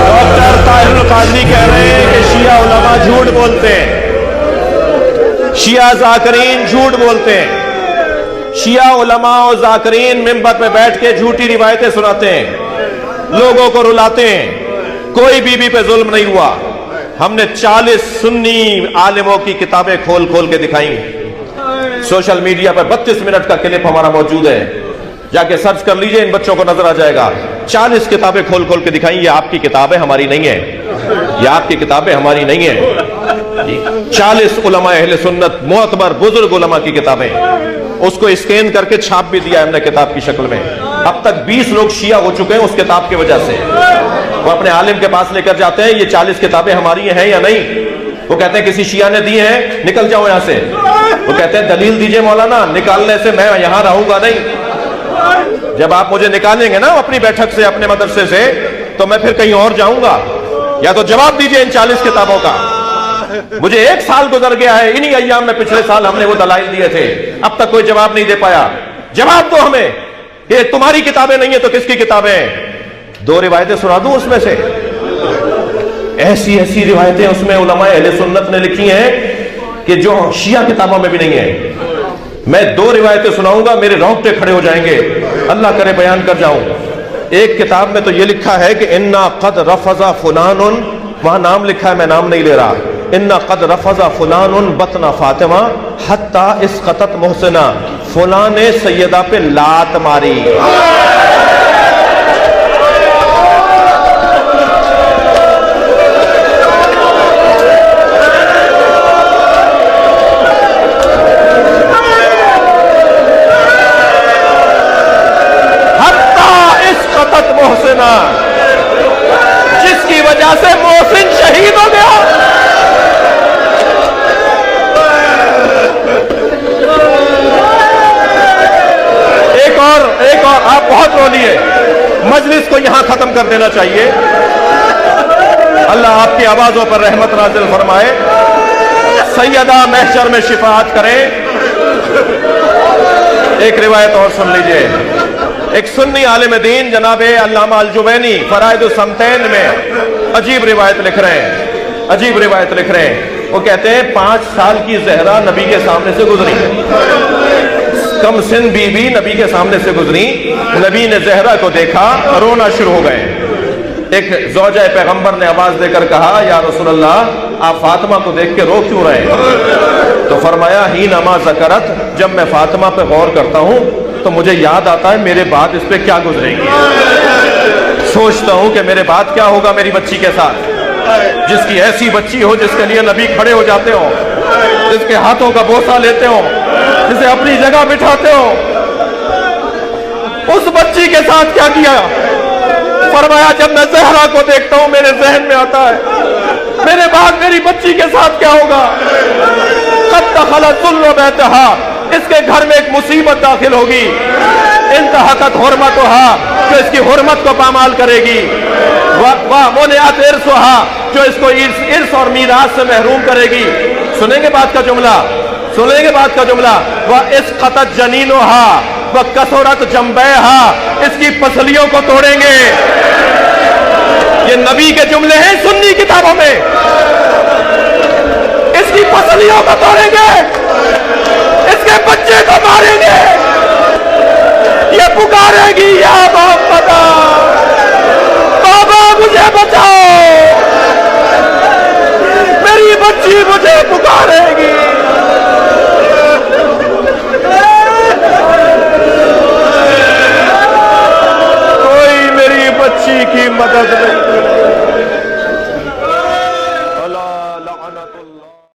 Doctor Tahirul Qadri कह रहे हैं कि शिया उलमा झूठ बोलते हैं, शिया जाकरीन झूठ बोलते हैं। शिया उलमा और जाकरीन मिंबर पे बैठ के झूठी रिवायतें सुनाते हैं, लोगों को रुलाते हैं। कोई बीबी पे जुल्म नहीं हुआ। हमने 40 सुन्नी आलिमों की किताबें खोल खोल के दिखाई। सोशल मीडिया पर 32 मिनट का क्लिप हमारा मौजूद है, जाके सर्च कर लीजिए, इन बच्चों को नजर आ जाएगा। 40 किताबें खोल खोल के दिखाई। ये आपकी किताबें, हमारी नहीं है। ये आपकी किताबें, हमारी नहीं है। 40 उलमा अहले सुन्नत, मोअतबर बुजुर्ग उलमा की किताबें, उसको स्कैन करके छाप भी दिया हमने किताब की शक्ल में। अब तक 20 लोग शिया हो चुके हैं उस किताब की वजह से। वो अपने आलिम के पास लेकर जाते हैं, ये 40 किताबें हमारी हैं या नहीं। वो कहते हैं किसी शिया ने दी हैं, निकल जाओ यहां से। वो कहते हैं दलील दीजिए मौलाना, निकालने से मैं यहां रहूंगा नहीं। जब आप मुझे निकालेंगे ना अपनी बैठक से, अपने मदरसे से, तो मैं फिर कहीं और जाऊंगा। या तो जवाब दीजिए इन 40 किताबों का। मुझे 1 साल गुजर गया है, इन्हीं अय्याम में पिछले साल हमने वो दलाइल दिए थे, अब तक कोई जवाब नहीं दे पाया। जवाब दो हमें कि तुम्हारी किताबें नहीं है तो किसकी किताबें हैं। 2 रिवायतें सुना दूं उसमें से। ऐसी ऐसी रिवायतें उसमें उलमा अहले सुन्नत ने लिखी हैं कि जो शिया किताबों में भी नहीं है। मैं 2 रिवायतें सुनाऊंगा, मेरे रोंगटे खड़े हो जाएंगे, अल्लाह करे बयान कर जाऊं। एक किताब में तो ये लिखा है कि इन्ना कद रफजा फुलानुन, वहां नाम लिखा है, मैं नाम नहीं ले रहा। इन्ना कद रफजा फुलानुन बतना फातिमा हत्ता इसकतत मोहसिना, फुलां ने सैयदा पे लात मारी। जिसकी वजह से मोहसिन शहीद हो गया। एक और आप बहुत रो लिए, मजलिस को यहां खत्म कर देना चाहिए। अल्लाह आपकी आवाजों पर रहमत नाजिल फरमाए, सैयदा महशर में शिफाअत करे। एक रिवायत और सुन लीजिए। एक सुन्नी आलिम दीन जनाबे अल्लामा अल-जुवैनी फराइदुस समतैन में अजीब रिवायत लिख रहे हैं, अजीब रिवायत लिख रहे हैं। वो कहते हैं 5 साल की ज़हरा नबी के सामने से गुजरी, कम सिन बीबी नबी के सामने से गुजरी। नबी ने ज़हरा को देखा, रोना शुरू हो गए। एक ज़ौजा पैगंबर ने आवाज देकर कहा, या रसूलल्लाह, आप फातिमा को देख के रो क्यों रहे हैं? तो फरमाया, ही नमा ज़करत, जब मैं फातिमा पे गौर करता हूं तो मुझे याद आता है मेरे बाद इस पे क्या गुजरेगी। सोचता हूं कि मेरे बाद क्या होगा मेरी बच्ची के साथ, जिसकी ऐसी बच्ची हो जिसके लिए नबी खड़े हो जाते हो, जिसके हाथों का बोसा लेते हो, जिसे अपनी जगह बिठाते हो। उस बच्ची के साथ क्या किया? फरमाया, जब मैं ज़हरा को देखता हूं मेरे जहन में आता है मेरे बाद मेरी बच्ची के साथ क्या होगा। कद दखलत ज़ुल्ल बैतहा, इसके घर में एक मुसीबत दाखिल होगी। इंतहकत हुर्मतुहा, जो इसकी हुर्मत को पामाल करेगी। वाह मोनियात इर्सुहा, जो इसको इर्स और मीरास से महरूम करेगी। सुनेंगे बात का जुमला, सुनेंगे बात का जुमला। वह इसकतत जनीनुहा व कसरत जंबैहा, इसकी पसलियों को तोड़ेंगे। ये नबी के जुमले हैं सुन्नी किताबों में। इसकी पसलियों को तोड़ेंगे, इसके बच्चे को मारेंगे। ये पुकारेगी, या मोहम्मद बाबा मुझे बचाओ, मेरी बच्ची मुझे पुकारेगी। कोई मेरी बच्ची की मदद नहीं।